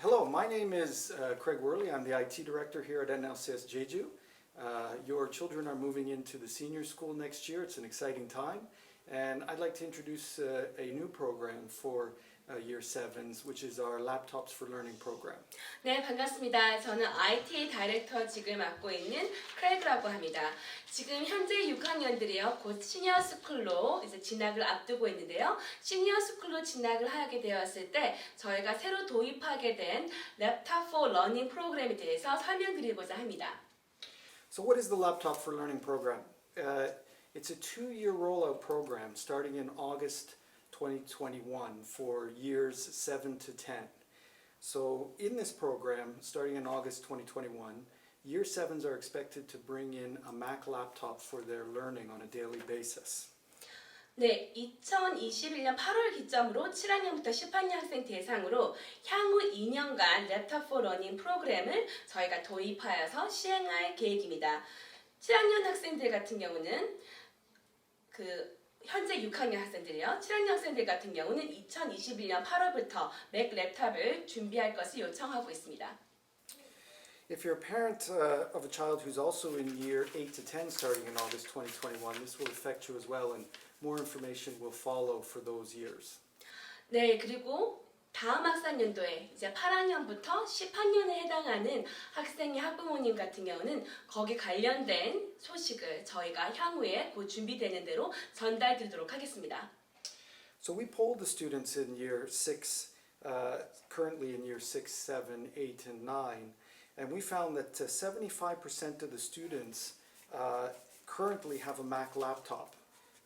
Hello, my name is Craig Wehrle. I'm the IT director here at NLCS Jeju. Your children are moving into the senior school next year. It's an exciting time. And I'd like to introduce a new program for Year 7s, which is our Laptops for Learning program. 네, 반갑습니다. 저는 IT 다이렉터직을 맡고 있는 크레이그라고 합니다. 지금 현재 6학년들이요, 곧 시니어 스쿨로 이제 진학을 앞두고 있는데요. 시니어 스쿨로 진학을 하게 되었을 때 저희가 새로 도입하게 된 랩탑 for 러닝 프로그램에 대해서 설명드리고자 합니다. So what is the Laptop for Learning program? It's a 2-year rollout program starting in August 2021 for years 7 to 10. So in this program, starting in August 2021, Year 7s are expected to bring in a Mac laptop for their learning on a daily basis. 네, 2021년 8월 기점으로 7학년부터 10학년 학생 대상으로 향후 2년간 랩탑 for 러닝 프로그램을 저희가 도입하여서 시행할 계획입니다. 7학년 학생들 같은 경우는 현재 6학년 학생들이요. 7학년 학생들 같은 경우는 2021년 8월부터 맥 랩탑을 준비할 것을 요청하고 있습니다. If you're a parent of a child who's also in year 8 to 10 starting in August 2021, this will affect you as well, and more information will follow for those years. 네, 그리고 다음 학습연도에 이제 8학년부터 10학년에 해당하는 학생의 학부모님 같은 경우는 거기 관련된 소식을 저희가 향후에 곧 준비되는 대로 전달드리도록 하겠습니다. So we polled the students in year 6, currently in year 6, 7, 8, and 9, and we found that 75% of the students currently have a Mac laptop.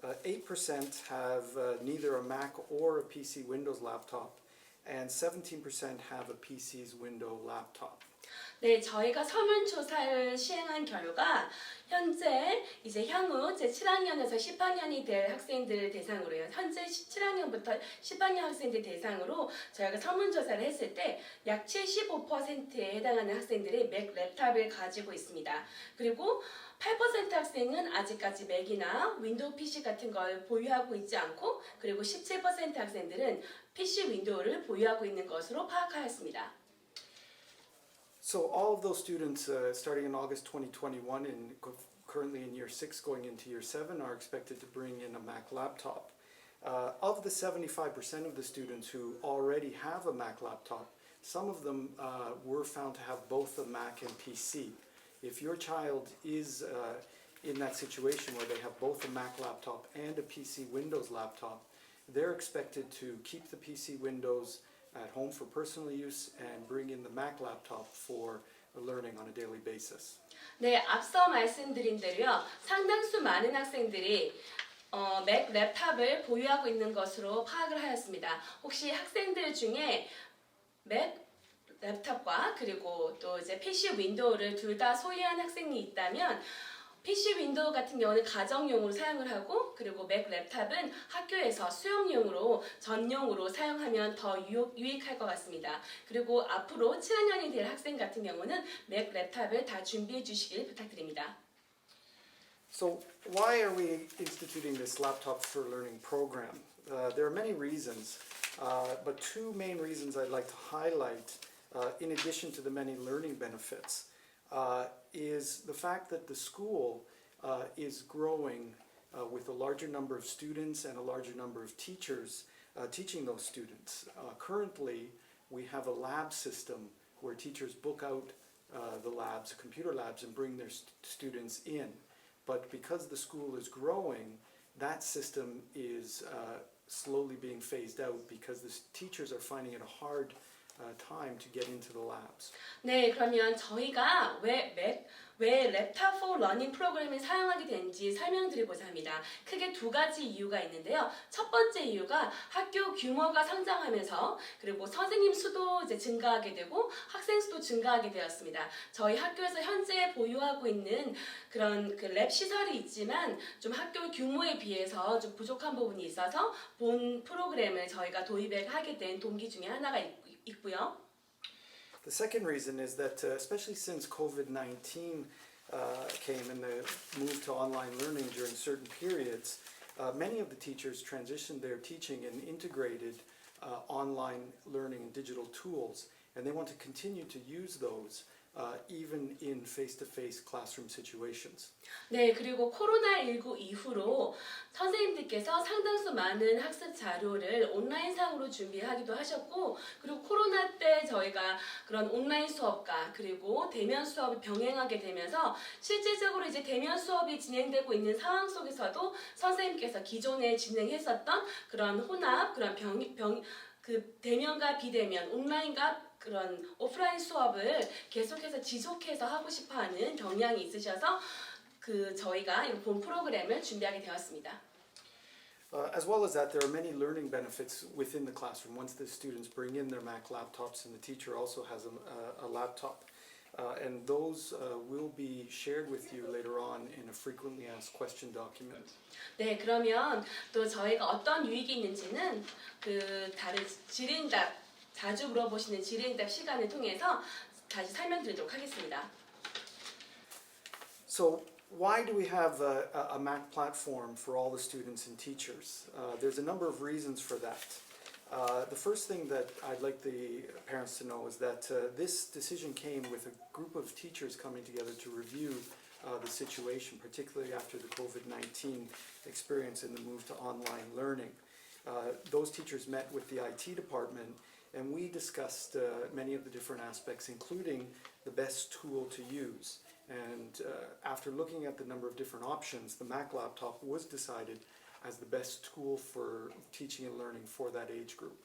8% have neither a Mac or a PC Windows laptop, and 17% have a PC's Windows laptop. 네, 저희가 설문조사를 시행한 결과 현재 이제 향후 제 7학년에서 10학년이 될 학생들 대상으로요. 현재 7학년부터 10학년 학생들 대상으로 저희가 설문조사를 했을 때 약 75%에 해당하는 학생들이 맥 랩탑을 가지고 있습니다. 그리고 8% 학생은 아직까지 맥이나 윈도우 PC 같은 걸 보유하고 있지 않고, 그리고 17% 학생들은 PC 윈도우를 보유하고 있는 것으로 파악하였습니다. So all of those students starting in August 2021 and currently in year 6 going into year 7 are expected to bring in a Mac laptop. Of the 75% of the students who already have a Mac laptop, some of them were found to have both a Mac and PC. If your child is in that situation where they have both a Mac laptop and a PC Windows laptop, they're expected to keep the PC Windows at home for personal use and bring in the Mac laptop for learning on a daily basis. 네, 앞서 말씀드린 대로요. 상당수 많은 학생들이 맥 랩탑을 보유하고 있는 것으로 파악을 하였습니다. 혹시 학생들 중에 맥 랩탑과 그리고 또 이제 PC 윈도우를 둘 다 소유한 학생이 있다면 PC 윈도우 같은 경우는 가정용으로 사용을 하고, 그리고 맥 랩탑은 학교에서 수업용으로 전용으로 사용하면 더 유익할 것 같습니다. 그리고 앞으로 7학년이 될 학생 같은 경우는 맥 랩탑을 다 준비해 주시길 부탁드립니다. So why are we instituting this Laptop for Learning program? There are many reasons, but two main reasons I'd like to highlight in addition to the many learning benefits. Is the fact that the school is growing with a larger number of students and a larger number of teachers teaching those students. Currently, we have a lab system where teachers book out the labs, computer labs, and bring their students in. But because the school is growing, that system is slowly being phased out because the teachers are finding it a hard time to get into the labs. 네, 그러면 저희가 왜 랩탑 for 러닝 프로그램을 사용하게 된지 설명드리고자 합니다. 크게 두 가지 이유가 있는데요. 첫 번째 이유가 학교 규모가 성장하면서 그리고 선생님 수도 이제 증가하게 되고 학생 수도 증가하게 되었습니다. 저희 학교에서 현재 보유하고 있는 그런 랩 시설이 있지만 좀 학교 규모에 비해서 좀 부족한 부분이 있어서 본 프로그램을 저희가 도입을 하게 된 동기 중에 하나가 있고요. The second reason is that especially since COVID-19 came and the move to online learning during certain periods, many of the teachers transitioned their teaching and integrated online learning and digital tools. and they want to continue to use those even in face-to-face classroom situations. 네, 그리고 코로나19 이후로 선생님들께서 상당수 많은 학습 자료를 온라인상으로 준비하기도 하셨고, 그리고 코로나 때 저희가 그런 온라인 수업과 그리고 대면 수업을 병행하게 되면서 실질적으로 이제 대면 수업이 진행되고 있는 상황 속에서도 선생님께서 기존에 진행했었던 그런 혼합, 그런 그 대면과 비대면, 온라인과 그런 오프라인 수업을 계속해서 지속해서 하고 싶어하는 경향이 있으셔서 저희가 이 본 프로그램을 준비하게 되었습니다. As well as that, there are many learning benefits within the classroom once the students bring in their Mac laptops and the teacher also has a laptop. And those will be shared with you later on in a frequently asked question document. 네, 그러면 또 저희가 어떤 유익이 있는지는 다른 질의응답 자주 물어보시는 질의응답 시간을 통해서 다시 설명드리도록 하겠습니다. So why do we have a Mac platform for all the students and teachers? There's a number of reasons for that. The first thing that I'd like the parents to know is that this decision came with a group of teachers coming together to review the situation, particularly after the COVID-19 experience and the move to online learning. Those teachers met with the IT department and we discussed many of the different aspects, including the best tool to use. And after looking at the number of different options, the Mac laptop was decided as the best tool for teaching and learning for that age group.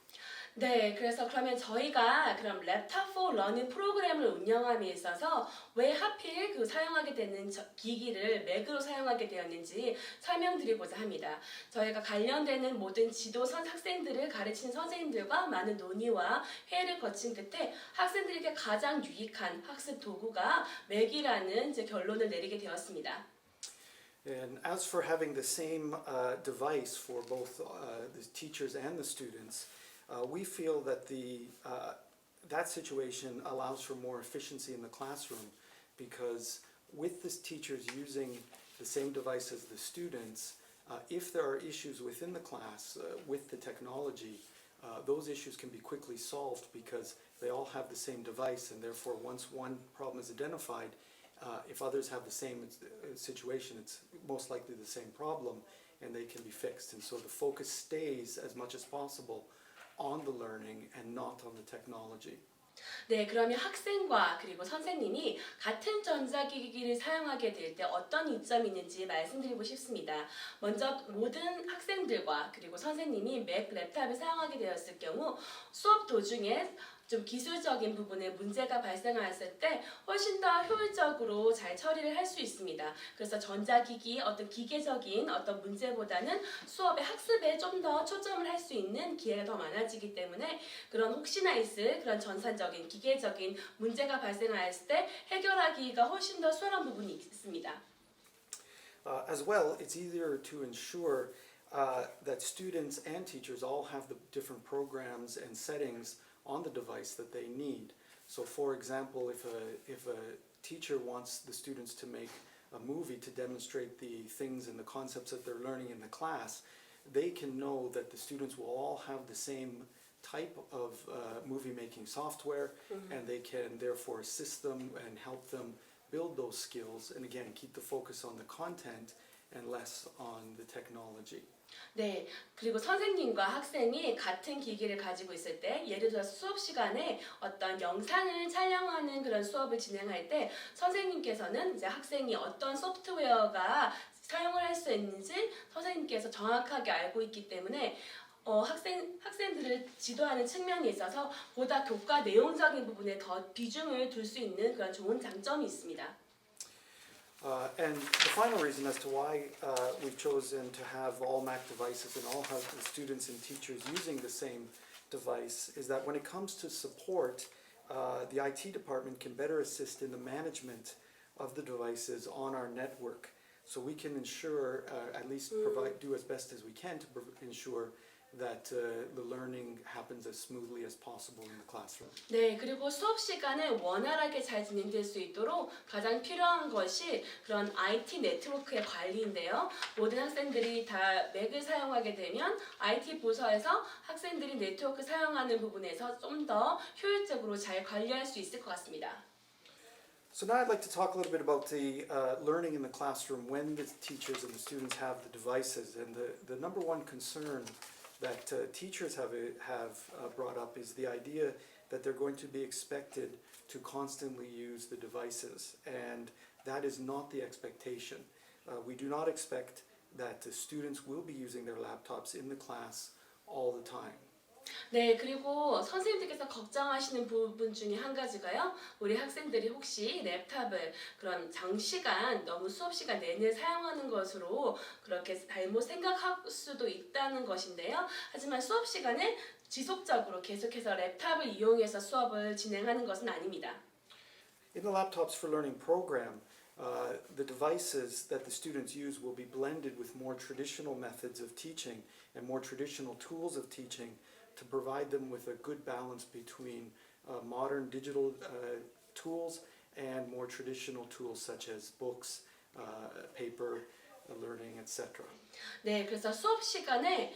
네, 그래서 그러면 저희가 그럼 랩탑 for 러닝 프로그램을 운영함에 있어서 왜 하필 사용하게 되는 기기를 맥으로 사용하게 되었는지 설명드리고자 합니다. 저희가 관련되는 모든 지도선 학생들을 가르치는 선생님들과 많은 논의와 회의를 거친 끝에 학생들에게 가장 유익한 학습 도구가 맥이라는 결론을 내리게 되었습니다. And as for having the same device for both the teachers and the students, we feel that that situation allows for more efficiency in the classroom because with the teachers using the same device as the students, if there are issues within the class with the technology, those issues can be quickly solved because they all have the same device and therefore once one problem is identified, if others have the same situation, it's most likely the same problem and they can be fixed. And so the focus stays as much as possible on the learning and not on the technology. 네, 그러면 학생과 그리고 선생님이 같은 전자기기를 사용하게 될 때 어떤 이점이 있는지 말씀드리고 싶습니다. 먼저 모든 학생들과 그리고 선생님이 맥 랩탑을 사용하게 되었을 경우 수업 도중에 좀 기술적인 부분에 문제가 발생했을 때 훨씬 더 효율적으로 잘 처리를 할 수 있습니다. 그래서 전자기기 어떤 기계적인 어떤 문제보다는 수업의 학습에 좀 더 초점을 할 수 있는 기회가 더 많아지기 때문에 그런 혹시나 있을 그런 전산적인 기계적인 문제가 발생했을 때 해결하기가 훨씬 더 수월한 부분이 있습니다. As well, it's easier to ensure that students and teachers all have the different programs and settings on the device that they need. So for example, if a teacher wants the students to make a movie to demonstrate the things and the concepts that they're learning in the class, they can know that the students will all have the same type of movie making software and they can therefore assist them and help them build those skills and again keep the focus on the content and less on the technology. 네, 그리고 선생님과 학생이 같은 기기를 가지고 있을 때 예를 들어서 수업 시간에 어떤 영상을 촬영하는 그런 수업을 진행할 때 선생님께서는 이제 학생이 어떤 소프트웨어가 사용을 할 수 있는지 선생님께서 정확하게 알고 있기 때문에 학생들을 지도하는 측면에 있어서 보다 교과 내용적인 부분에 더 비중을 둘 수 있는 그런 좋은 장점이 있습니다. And the final reason as to why we've chosen to have all Mac devices and all have the students and teachers using the same device is that when it comes to support, the IT department can better assist in the management of the devices on our network. So we can ensure, at least do as best as we can to ensure that the learning happens as smoothly as possible in the classroom. 네, 그리고 수업 시간을 원활하게 잘 진행될 수 있도록 가장 필요한 것이 그런 IT 네트워크의 관리인데요. 모든 학생들이 다 맥을 사용하게 되면 IT 부서에서 학생들이 네트워크 사용하는 부분에서 좀 더 효율적으로 잘 관리할 수 있을 것 같습니다. So now I'd like to talk a little bit about the learning in the classroom when the teachers and the students have the devices. And the number one concern that teachers have brought up is the idea that they're going to be expected to constantly use the devices. And that is not the expectation. We do not expect that the students will be using their laptops in the class all the time. 네, 그리고 선생님들께서 걱정하시는 부분 중에 한 가지가요. 우리 학생들이 혹시 랩탑을 그런 장시간 너무 수업 시간 내내 사용하는 것으로 그렇게 잘못 생각할 수도 있다는 것인데요. 하지만 수업 시간에 지속적으로 계속해서 랩탑을 이용해서 수업을 진행하는 것은 아닙니다. In the Laptops for Learning program, the devices that the students use will be blended with more traditional methods of teaching and more traditional tools of teaching to provide them with a good balance between modern digital tools and more traditional tools such as books, paper, learning, etc. 네, 그래서 수업 시간에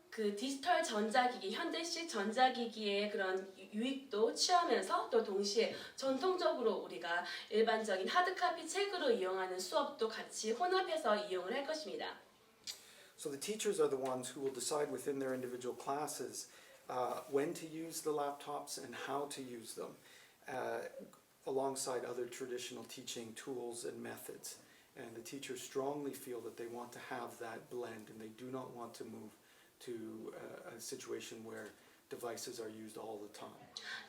그 디지털 전자기기, 현대식 전자기기의 그런 유익도 취하면서 또 동시에 전통적으로 우리가 일반적인 하드카피 책으로 이용하는 수업도 같이 혼합해서 이용을 할 것입니다. So the teachers are the ones who will decide within their individual classes when to use the laptops and how to use them, alongside other traditional teaching tools and methods. And the teachers strongly feel that they want to have that blend and they do not want to move to a situation where devices are used all the time.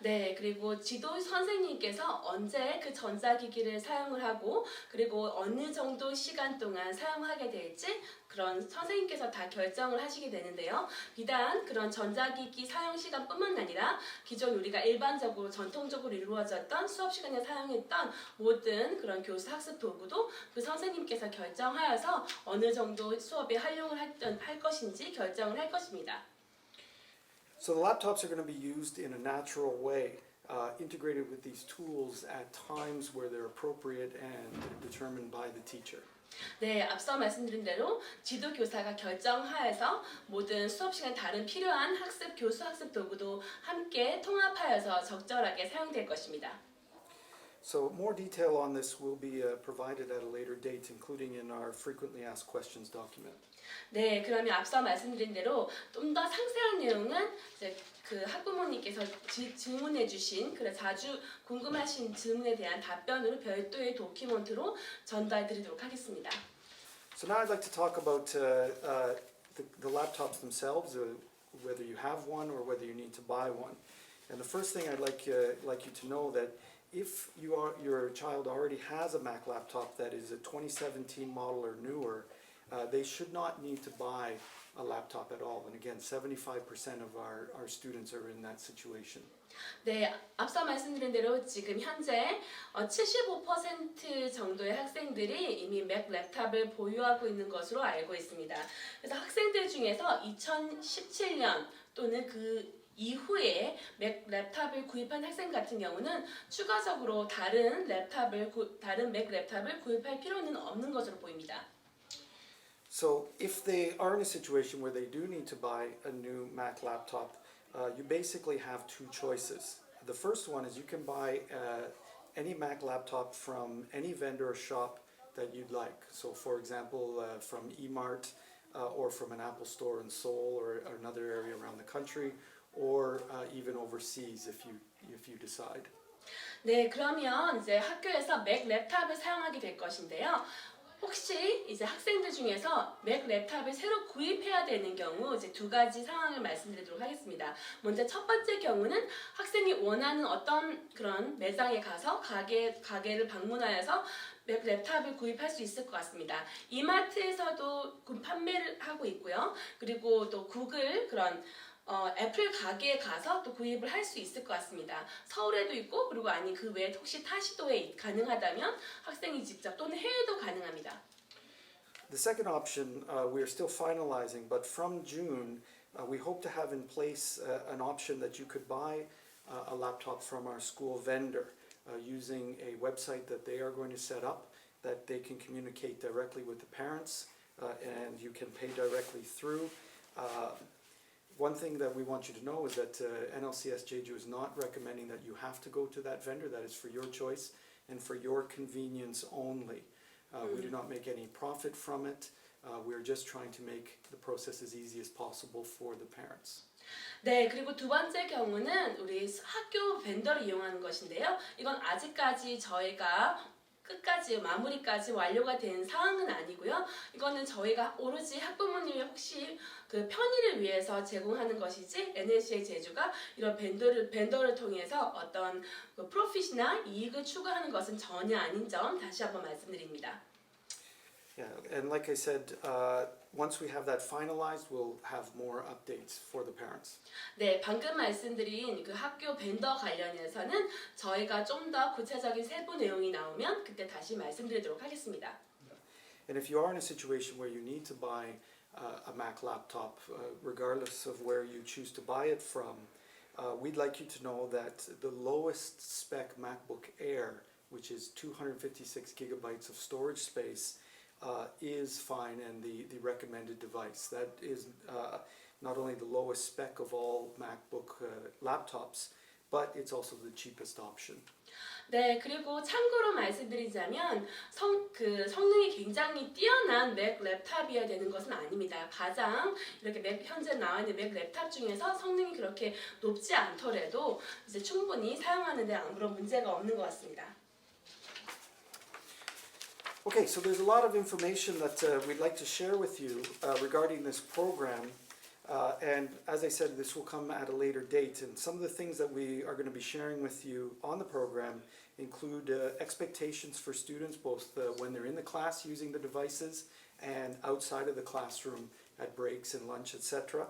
네, 그리고 지도 선생님께서 언제 그 전자기기를 사용을 하고 그리고 어느 정도 시간 동안 사용하게 될지 그런 선생님께서 다 결정을 하시게 되는데요. 비단 그런 전자기기 사용 시간뿐만 아니라 기존 우리가 일반적으로 전통적으로 이루어졌던 수업 시간에 사용했던 모든 그런 교수 학습 도구도 그 선생님께서 결정하여서 어느 정도 수업에 활용을 할 것인지 결정을 할 것입니다. So the laptops are going to be used in a natural way, integrated with these tools at times where they're appropriate and determined by the teacher. 네, 앞서 말씀드린 대로 지도 교사가 결정하여서 모든 수업 시간 다른 필요한 교수 학습 도구도 함께 통합하여서 적절하게 사용될 것입니다. So more detail on this will be provided at a later date, including in our frequently asked questions document. 네, 그러면 앞서 말씀드린 대로 좀 더 상세한 내용은 이제 그 학부모님께서 질문해주신 그래 자주 궁금하신 질문에 대한 답변으로 별도의 도큐멘트로 전달드리도록 하겠습니다. So now I'd like to talk about the laptops themselves, whether you have one or whether you need to buy one. And the first thing I'd like you to know that if your child already has a Mac laptop that is a 2017 model or newer, they should not need to buy a laptop at all. And again, 75% of our students are in that situation. 네, 앞서 말씀드린 대로 지금 현재 75% 정도의 학생들이 이미 맥 랩탑을 보유하고 있는 것으로 알고 있습니다. 그래서 학생들 중에서 2017년 또는 그 이후에 맥 랩탑을 구입한 학생 같은 경우는 추가적으로 다른 맥 랩탑을 구입할 필요는 없는 것으로 보입니다. So if they are in a situation where they do need to buy a new Mac laptop, you basically have two choices. The first one is you can buy any Mac laptop from any vendor or shop that you'd like. So for example, from eMart or from an Apple store in Seoul or another area around the country, or even overseas if you decide. 네, 그러면 이제 학교에서 맥 랩탑을 사용하게 될 것인데요. 혹시 이제 학생들 중에서 맥 랩탑을 새로 구입해야 되는 경우 이제 두 가지 상황을 말씀드리도록 하겠습니다. 먼저 첫 번째 경우는 학생이 원하는 어떤 그런 매장에 가서 가게를 방문하여서 맥 랩탑을 구입할 수 있을 것 같습니다. 이마트에서도 판매를 하고 있고요. 그리고 또 구글 그런 애플 가게에 가서 또 구입을 할 수 있을 것 같습니다. 서울에도 있고 그리고 아니 그 외에 혹시 타시도에 가능하다면 학생이 직접 또는 해외도 가능합니다. The second option we are still finalizing, but from June we hope to have in place an option that you could buy a laptop from our school vendor using a website that they are going to set up, that they can communicate directly with the parents, and you can pay directly through. One thing that we want you to know is that NLCS Jeju is not recommending that you have to go to that vendor. That is for your choice and for your convenience only. We do not make any profit from it. We're just trying to make the process as easy as possible for the parents. 네, 그리고 두 번째 경우는 우리 학교 벤더를 이용하는 것인데요. 이건 아직까지 저희가 끝까지 마무리까지 완료가 된 상황은 아니고요. 이거는 저희가 오로지 학부모님이 혹시 그 편의를 위해서 제공하는 것이지 NLCS 제주가 이런 벤더를 통해서 어떤 그 프로핏이나 이익을 추구하는 것은 전혀 아닌 점 다시 한번 말씀드립니다. Yeah, and like I said, once we have that finalized, we'll have more updates for the parents. 네, 방금 말씀드린 그 학교 벤더 관련해서는 저희가 좀 더 구체적인 세부 내용이 나오면 그때 다시 말씀드리도록 하겠습니다. And if you are in a situation where you need to buy a Mac laptop, regardless of where you choose to buy it from, we'd like you to know that the lowest spec MacBook Air, which is 256 gigabytes of storage space, is fine and the recommended device. That is not only the lowest spec of all MacBook laptops, but it's also the cheapest option. 네, 그리고 참고로 말씀드리자면 성능이 굉장히 뛰어난 맥 랩탑이어야 되는 것은 아닙니다. 가장 이렇게 현재 나와 있는 맥 랩탑 중에서 성능이 그렇게 높지 않더라도 이제 충분히 사용하는 데 아무런 문제가 없는 것 같습니다. Okay, so there's a lot of information that we'd like to share with you regarding this program. And as I said, this will come at a later date. And some of the things that we are going to be sharing with you on the program include expectations for students, both when they're in the class using the devices and outside of the classroom at breaks and lunch, etc.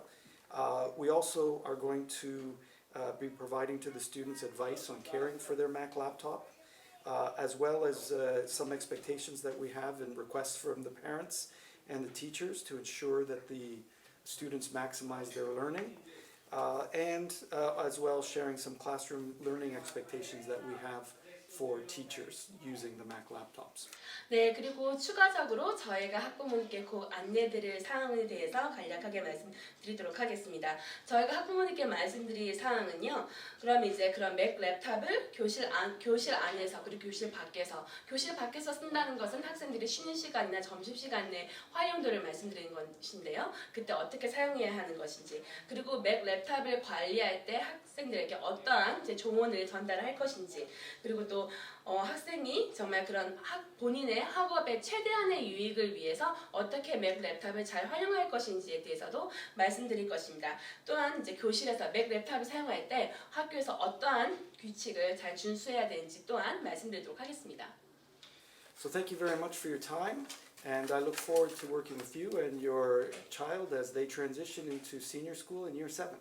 We also are going to be providing to the students advice on caring for their Mac laptop, as well as some expectations that we have and requests from the parents and the teachers to ensure that the students maximize their learning, and as well sharing some classroom learning expectations that we have for teachers using the Mac laptops. 네, 그리고 추가적으로 저희가 학부모님께 그 안내드릴 사항에 대해서 간략하게 말씀드리도록 하겠습니다. 저희가 학부모님께 말씀드릴 사항은요. 그럼 이제 그런 맥 랩탑을 교실 안에서 그리고 교실 밖에서 쓴다는 것은 학생들이 쉬는 시간이나 점심 시간에 활용도를 말씀드리는 것인데요. 그때 어떻게 사용해야 하는 것인지, 그리고 맥 랩탑을 관리할 때 학생들에게 어떠한 이제 조언을 전달할 것인지, 그리고 또 학생이 정말 그런 본인의 학업의 최대한의 유익을 위해서 어떻게 맥 랩탑을 잘 활용할 것인지에 대해서도 말씀드릴 것입니다. 또한 이제 교실에서 맥 랩탑을 사용할 때 학교에서 어떠한 규칙을 잘 준수해야 되는지 또한 말씀드리도록 하겠습니다. So thank you very much for your time, and I look forward to working with you and your child as they transition into senior school in year 7.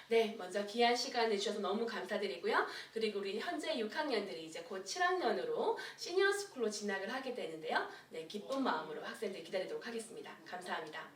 네, 먼저 귀한 시간을 주셔서 너무 감사드리고요. 그리고 우리 현재 6학년들이 이제 곧 7학년으로 시니어 스쿨로 진학을 하게 되는데요. 네, 기쁜 마음으로 학생들 기다리도록 하겠습니다. 감사합니다.